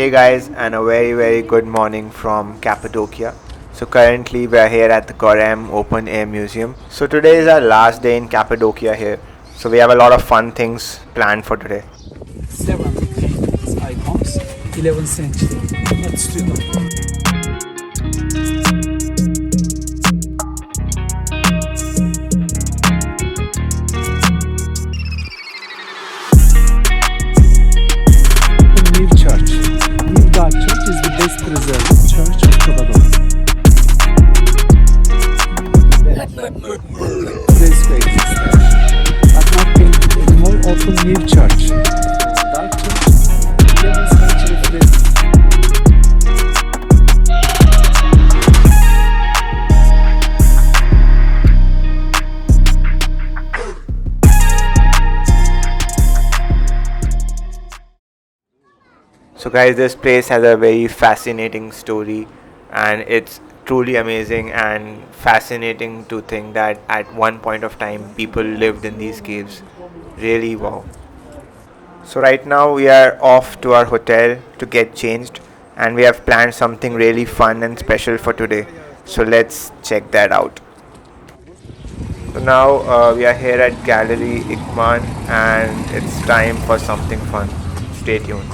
Hey guys, and a very good morning from Cappadocia. So currently we are here at the Goreme Open Air Museum. So today is our last day in Cappadocia here. So we have a lot of fun things planned for today. 7 paintings, icons, 11th century. Let's do them. New church. New Dark Church is the best preserved church of Cappadocia. Today's greatest but not painted anymore. Open new church. Dark Church, 11th century today. So guys, this place has a very fascinating story, and it's truly amazing and fascinating to think that at one point of time people lived in these caves. Really wow. So right now we are off to our hotel to get changed, and we have planned something really fun and special for today. So let's check that out. So now we are here at Galerie Ikman, and it's time for something fun. Stay tuned.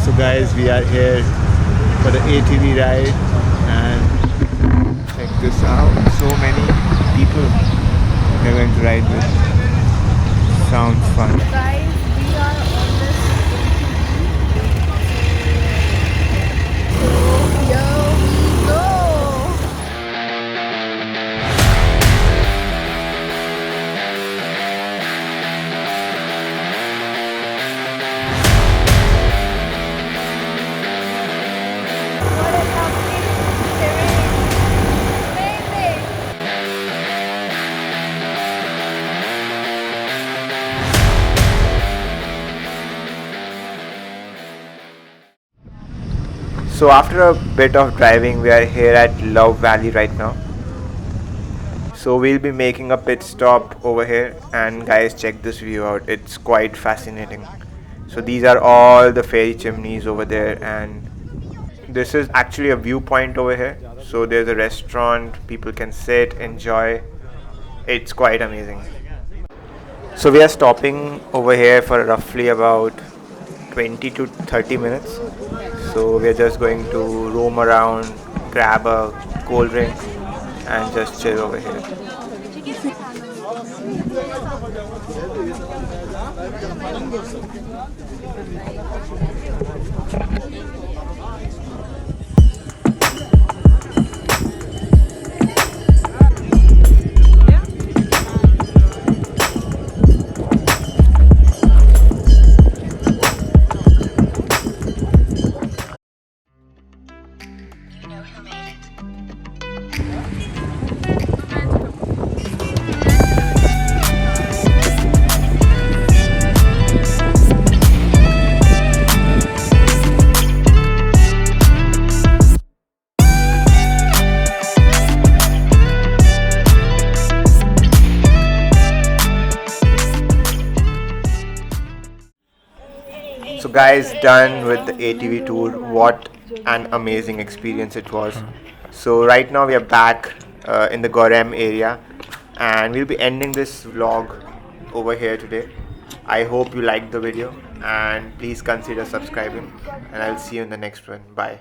So guys, we are here for the ATV ride, and check this out. So many people we are going to ride with. Sounds fun. Guys, we are on this ATV. Here we go. What a lovely terrain. Amazing. So after a bit of driving, we are here at Love Valley right now. So we'll be making a pit stop over here, and guys, check this view out. It's quite fascinating. So these are all the fairy chimneys over there, and this is actually a viewpoint over here. So there's a restaurant, people can sit, enjoy. It's quite amazing. So we are stopping over here for roughly about 20 to 30 minutes. So we are just going to roam around, grab a cold drink, and just chill over here. So guys, done with the ATV tour. What an amazing experience it was. So right now we are back in the Goreme area, and we'll be ending this vlog over here today. I hope you liked the video, and please consider subscribing, and I'll see you in the next one. Bye.